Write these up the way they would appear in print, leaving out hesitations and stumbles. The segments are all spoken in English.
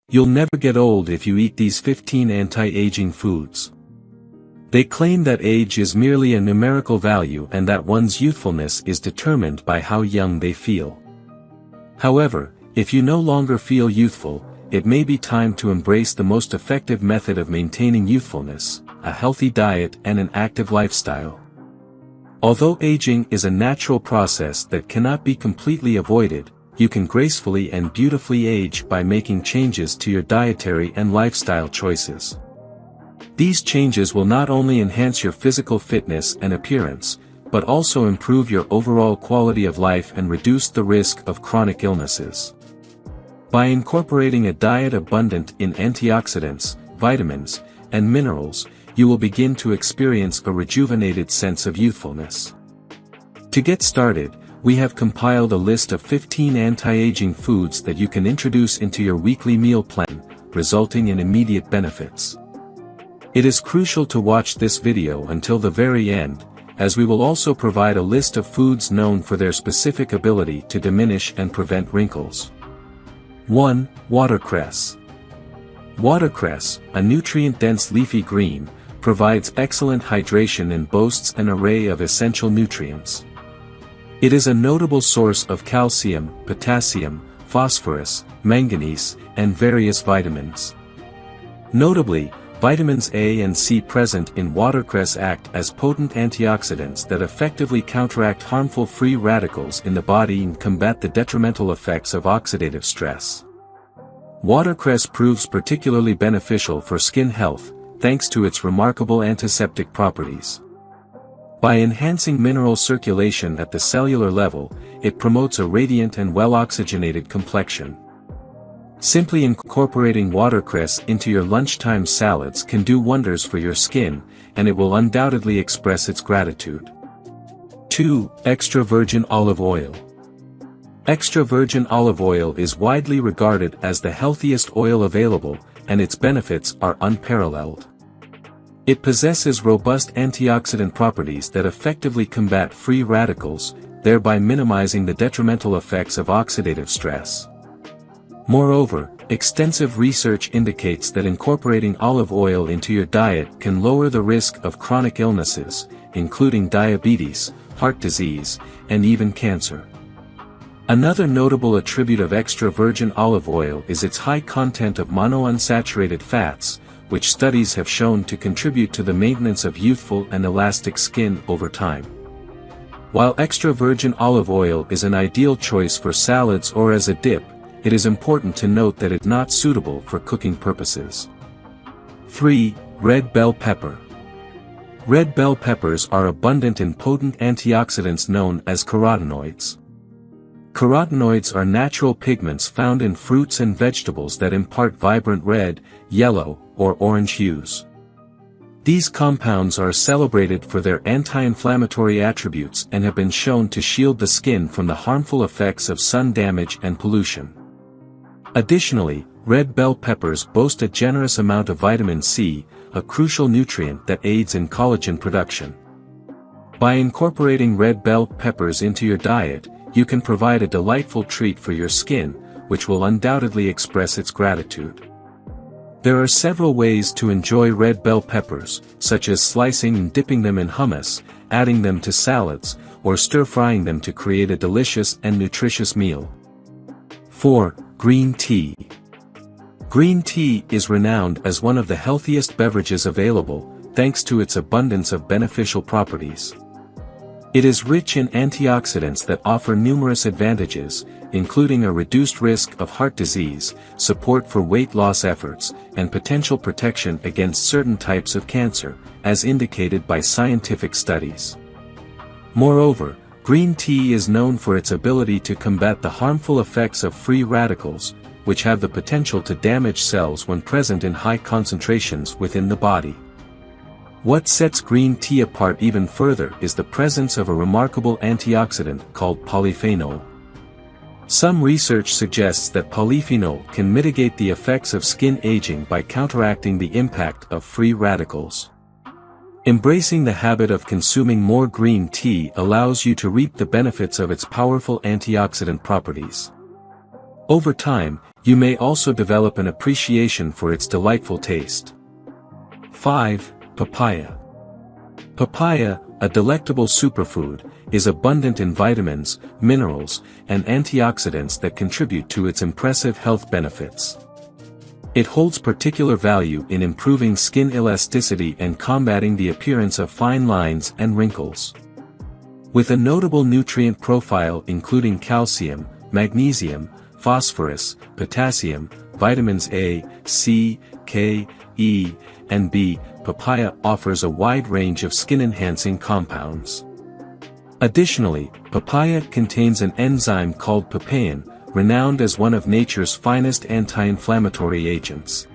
You'll never get old if you eat these 15 anti-aging foods. They claim that age is merely a numerical value and that one's youthfulness is determined by how young they feel. However, if you no longer feel youthful, it may be time to embrace the most effective method of maintaining youthfulness, a healthy diet and an active lifestyle. Although aging is a natural process that cannot be completely avoided, you can gracefully and beautifully age by making changes to your dietary and lifestyle choices. These changes will not only enhance your physical fitness and appearance, but also improve your overall quality of life and reduce the risk of chronic illnesses. By incorporating a diet abundant in antioxidants, vitamins, and minerals, you will begin to experience a rejuvenated sense of youthfulness. To get started, we have compiled a list of 15 anti-aging foods that you can introduce into your weekly meal plan, resulting in immediate benefits. It is crucial to watch this video until the very end, as we will also provide a list of foods known for their specific ability to diminish and prevent wrinkles. 1. Watercress. Watercress, a nutrient-dense leafy green, provides excellent hydration and boasts an array of essential nutrients. It is a notable source of calcium, potassium, phosphorus, manganese, and various vitamins. Notably, vitamins A and C present in watercress act as potent antioxidants that effectively counteract harmful free radicals in the body and combat the detrimental effects of oxidative stress. Watercress proves particularly beneficial for skin health, thanks to its remarkable antiseptic properties. By enhancing mineral circulation at the cellular level, it promotes a radiant and well-oxygenated complexion. Simply incorporating watercress into your lunchtime salads can do wonders for your skin, and it will undoubtedly express its gratitude. 2. Extra virgin olive oil. Extra virgin olive oil is widely regarded as the healthiest oil available, and its benefits are unparalleled. It possesses robust antioxidant properties that effectively combat free radicals, thereby minimizing the detrimental effects of oxidative stress. Moreover, extensive research indicates that incorporating olive oil into your diet can lower the risk of chronic illnesses, including diabetes, heart disease, and even cancer. Another notable attribute of extra virgin olive oil is its high content of monounsaturated fats, which studies have shown to contribute to the maintenance of youthful and elastic skin over time. While extra virgin olive oil is an ideal choice for salads or as a dip, it is important to note that it's not suitable for cooking purposes. 3. Red bell pepper. Red bell peppers are abundant in potent antioxidants known as carotenoids. Carotenoids are natural pigments found in fruits and vegetables that impart vibrant red, yellow, or orange hues. These compounds are celebrated for their anti-inflammatory attributes and have been shown to shield the skin from the harmful effects of sun damage and pollution. Additionally, red bell peppers boast a generous amount of vitamin C, a crucial nutrient that aids in collagen production. By incorporating red bell peppers into your diet, you can provide a delightful treat for your skin, which will undoubtedly express its gratitude. There are several ways to enjoy red bell peppers, such as slicing and dipping them in hummus, adding them to salads, or stir-frying them to create a delicious and nutritious meal. 4. Green tea. Green tea is renowned as one of the healthiest beverages available, thanks to its abundance of beneficial properties. It is rich in antioxidants that offer numerous advantages, including a reduced risk of heart disease, support for weight loss efforts, and potential protection against certain types of cancer, as indicated by scientific studies. Moreover, green tea is known for its ability to combat the harmful effects of free radicals, which have the potential to damage cells when present in high concentrations within the body. What sets green tea apart even further is the presence of a remarkable antioxidant called polyphenol. Some research suggests that polyphenol can mitigate the effects of skin aging by counteracting the impact of free radicals. Embracing the habit of consuming more green tea allows you to reap the benefits of its powerful antioxidant properties. Over time, you may also develop an appreciation for its delightful taste. 5. Papaya. Papaya, a delectable superfood, is abundant in vitamins, minerals, and antioxidants that contribute to its impressive health benefits. It holds particular value in improving skin elasticity and combating the appearance of fine lines and wrinkles. With a notable nutrient profile including calcium, magnesium, phosphorus, potassium, vitamins A, C, K, E, and B, papaya offers a wide range of skin-enhancing compounds. Additionally, papaya contains an enzyme called papain, renowned as one of nature's finest anti-inflammatory agents.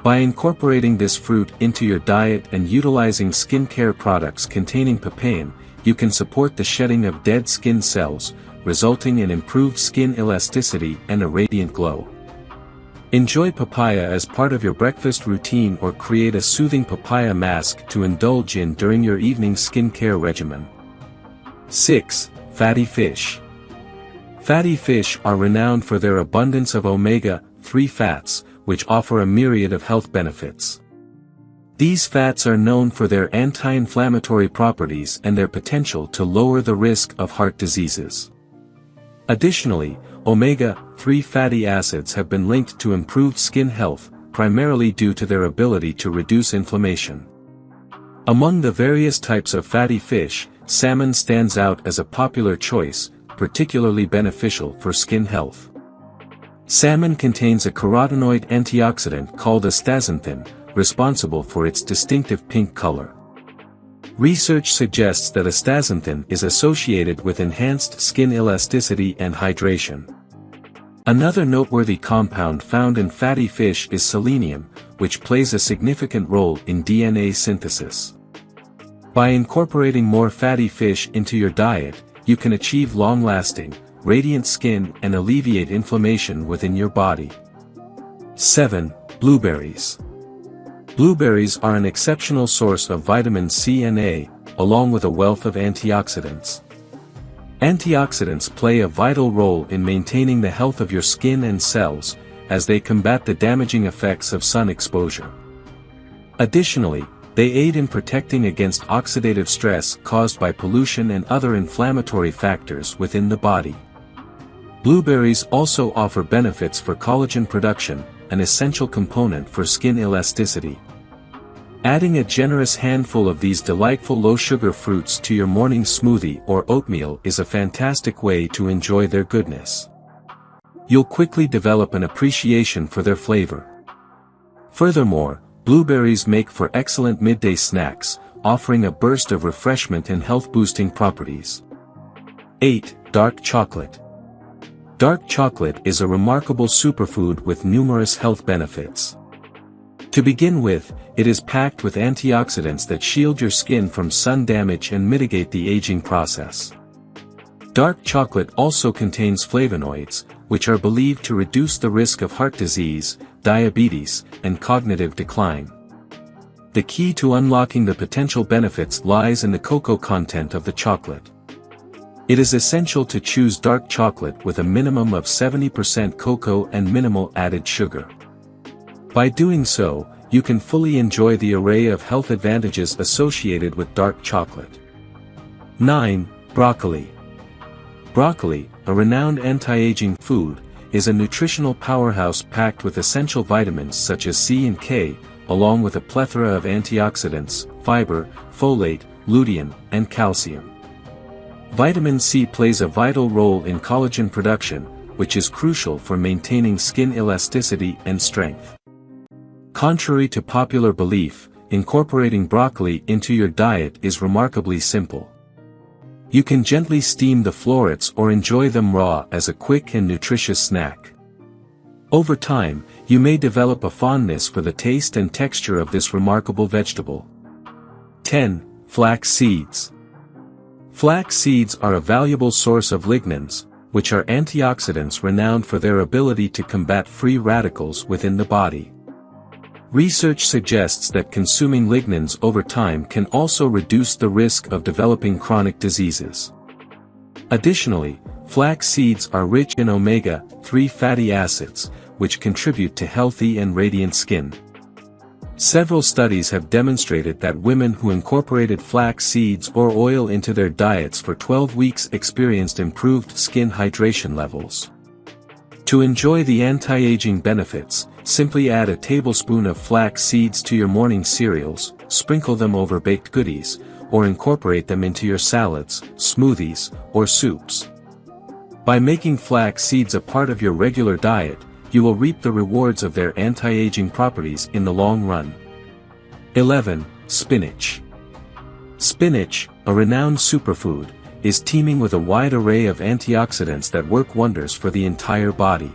By incorporating this fruit into your diet and utilizing skincare products containing papain, you can support the shedding of dead skin cells, resulting in improved skin elasticity and a radiant glow. Enjoy papaya as part of your breakfast routine or create a soothing papaya mask to indulge in during your evening skincare regimen. 6. Fatty fish. Fatty fish are renowned for their abundance of omega-3 fats, which offer a myriad of health benefits. These fats are known for their anti-inflammatory properties and their potential to lower the risk of heart diseases. Additionally, omega-3 fatty acids have been linked to improved skin health, primarily due to their ability to reduce inflammation. Among the various types of fatty fish, salmon stands out as a popular choice, particularly beneficial for skin health. Salmon contains a carotenoid antioxidant called astaxanthin, responsible for its distinctive pink color. Research suggests that astaxanthin is associated with enhanced skin elasticity and hydration. Another noteworthy compound found in fatty fish is selenium, which plays a significant role in DNA synthesis. By incorporating more fatty fish into your diet, you can achieve long-lasting, radiant skin and alleviate inflammation within your body. 7. Blueberries. Blueberries are an exceptional source of vitamin C and A, along with a wealth of antioxidants. Antioxidants play a vital role in maintaining the health of your skin and cells, as they combat the damaging effects of sun exposure. Additionally, they aid in protecting against oxidative stress caused by pollution and other inflammatory factors within the body. Blueberries also offer benefits for collagen production, an essential component for skin elasticity. Adding a generous handful of these delightful low-sugar fruits to your morning smoothie or oatmeal is a fantastic way to enjoy their goodness. You'll quickly develop an appreciation for their flavor. Furthermore, blueberries make for excellent midday snacks, offering a burst of refreshment and health-boosting properties. 8. Dark chocolate. Dark chocolate is a remarkable superfood with numerous health benefits. To begin with, it is packed with antioxidants that shield your skin from sun damage and mitigate the aging process. Dark chocolate also contains flavonoids, which are believed to reduce the risk of heart disease, diabetes, and cognitive decline. The key to unlocking the potential benefits lies in the cocoa content of the chocolate. It is essential to choose dark chocolate with a minimum of 70% cocoa and minimal added sugar. By doing so, you can fully enjoy the array of health advantages associated with dark chocolate. 9. Broccoli. Broccoli, a renowned anti-aging food, is a nutritional powerhouse packed with essential vitamins such as C and K, along with a plethora of antioxidants, fiber, folate, lutein, and calcium. Vitamin C plays a vital role in collagen production, which is crucial for maintaining skin elasticity and strength. Contrary to popular belief, incorporating broccoli into your diet is remarkably simple. You can gently steam the florets or enjoy them raw as a quick and nutritious snack. Over time, you may develop a fondness for the taste and texture of this remarkable vegetable. 10. Flax seeds. Flax seeds are a valuable source of lignans, which are antioxidants renowned for their ability to combat free radicals within the body. Research suggests that consuming lignans over time can also reduce the risk of developing chronic diseases. Additionally, Flax seeds are rich in omega-3 fatty acids, which contribute to healthy and radiant skin. Several studies have demonstrated that women who incorporated flax seeds or oil into their diets for 12 weeks experienced improved skin hydration levels. To enjoy the anti-aging benefits, simply add a tablespoon of flax seeds to your morning cereals, sprinkle them over baked goodies, or incorporate them into your salads, smoothies, or soups. By making flax seeds a part of your regular diet, you will reap the rewards of their anti-aging properties in the long run. 11. Spinach. Spinach, a renowned superfood, is teeming with a wide array of antioxidants that work wonders for the entire body.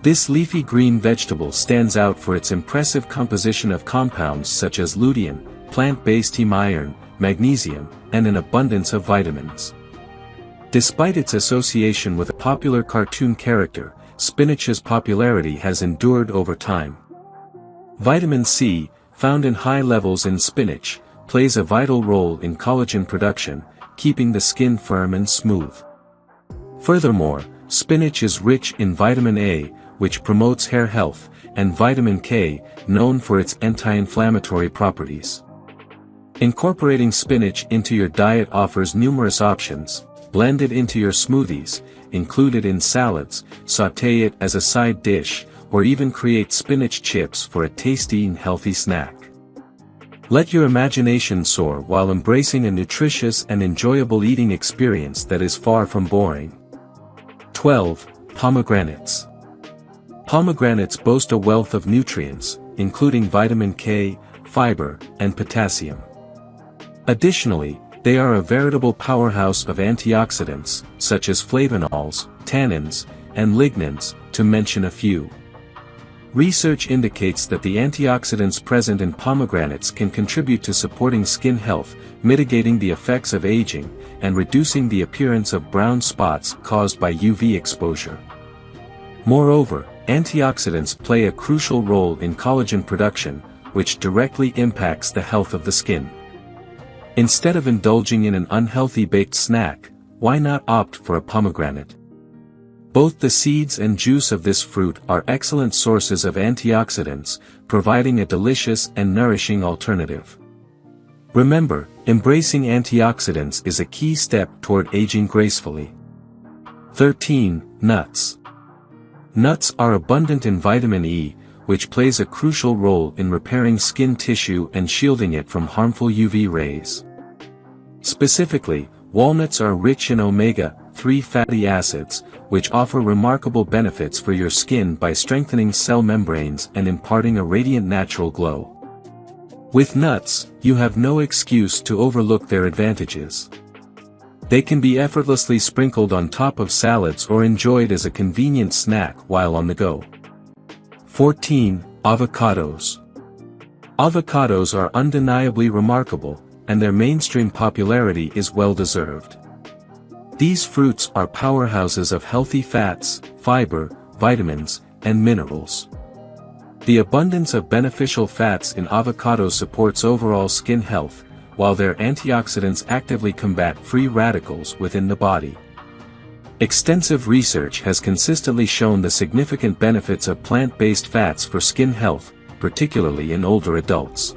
This leafy green vegetable stands out for its impressive composition of compounds such as lutein, plant-based heme iron, magnesium, and an abundance of vitamins. Despite its association with a popular cartoon character, spinach's popularity has endured over time. Vitamin C, found in high levels in spinach, plays a vital role in collagen production, keeping the skin firm and smooth. Furthermore, spinach is rich in vitamin A, which promotes hair health, and vitamin K, known for its anti-inflammatory properties. Incorporating spinach into your diet offers numerous options. Blend it into your smoothies, include it in salads, sauté it as a side dish, or even create spinach chips for a tasty and healthy snack. Let your imagination soar while embracing a nutritious and enjoyable eating experience that is far from boring. 12. Pomegranates. Pomegranates boast a wealth of nutrients, including vitamin K, fiber, and potassium. Additionally, they are a veritable powerhouse of antioxidants, such as flavonols, tannins, and lignans, to mention a few. Research indicates that the antioxidants present in pomegranates can contribute to supporting skin health, mitigating the effects of aging, and reducing the appearance of brown spots caused by UV exposure. Moreover, antioxidants play a crucial role in collagen production, which directly impacts the health of the skin. Instead of indulging in an unhealthy baked snack, why not opt for a pomegranate? Both the seeds and juice of this fruit are excellent sources of antioxidants, providing a delicious and nourishing alternative. Remember, embracing antioxidants is a key step toward aging gracefully. 13. Nuts. Nuts are abundant in vitamin E, which plays a crucial role in repairing skin tissue and shielding it from harmful UV rays. Specifically, walnuts are rich in omega-3 fatty acids, which offer remarkable benefits for your skin by strengthening cell membranes and imparting a radiant natural glow. With nuts, you have no excuse to overlook their advantages. They can be effortlessly sprinkled on top of salads or enjoyed as a convenient snack while on the go. 14. Avocados. Avocados are undeniably remarkable, and their mainstream popularity is well-deserved. These fruits are powerhouses of healthy fats, fiber, vitamins, and minerals. The abundance of beneficial fats in avocados supports overall skin health, while their antioxidants actively combat free radicals within the body. Extensive research has consistently shown the significant benefits of plant-based fats for skin health, particularly in older adults.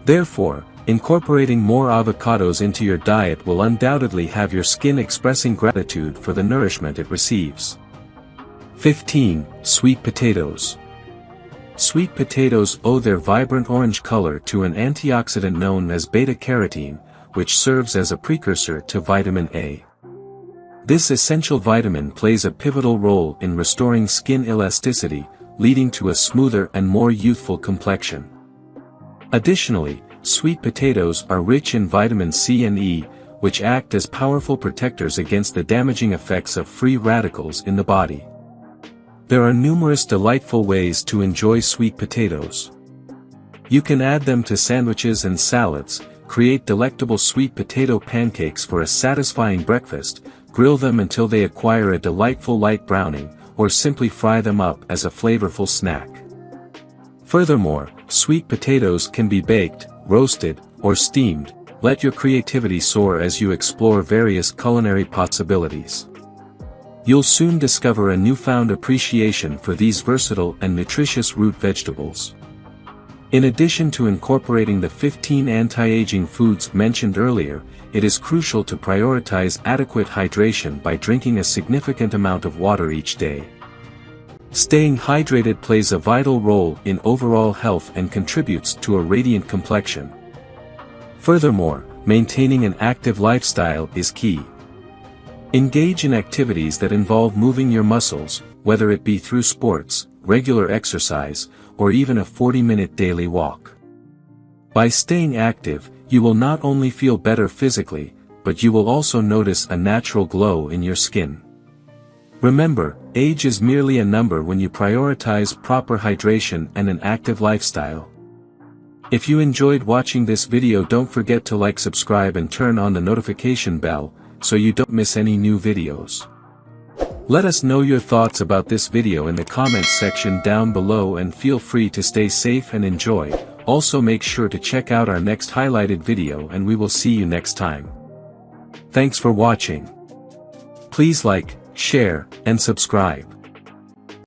Therefore, incorporating more avocados into your diet will undoubtedly have your skin expressing gratitude for the nourishment it receives. 15. Sweet potatoes. Sweet potatoes owe their vibrant orange color to an antioxidant known as beta-carotene, which serves as a precursor to vitamin A. This essential vitamin plays a pivotal role in restoring skin elasticity, leading to a smoother and more youthful complexion. Additionally, sweet potatoes are rich in vitamin C and E, which act as powerful protectors against the damaging effects of free radicals in the body. There are numerous delightful ways to enjoy sweet potatoes. You can add them to sandwiches and salads, create delectable sweet potato pancakes for a satisfying breakfast, grill them until they acquire a delightful light browning, or simply fry them up as a flavorful snack. Furthermore, sweet potatoes can be baked, roasted, or steamed, let your creativity soar as you explore various culinary possibilities. You'll soon discover a newfound appreciation for these versatile and nutritious root vegetables. In addition to incorporating the 15 anti-aging foods mentioned earlier, it is crucial to prioritize adequate hydration by drinking a significant amount of water each day. Staying hydrated plays a vital role in overall health and contributes to a radiant complexion. Furthermore, maintaining an active lifestyle is key. Engage in activities that involve moving your muscles, whether it be through sports, regular exercise, or even a 40-minute daily walk. By staying active, you will not only feel better physically, but you will also notice a natural glow in your skin. Remember, age is merely a number when you prioritize proper hydration and an active lifestyle. If you enjoyed watching this video, don't forget to like, subscribe and turn on the notification bell, so you don't miss any new videos. Let us know your thoughts about this video in the comments section down below, and feel free to stay safe and enjoy. Also make sure to check out our next highlighted video, and we will see you next time. Thanks for watching. Please like, share, and subscribe.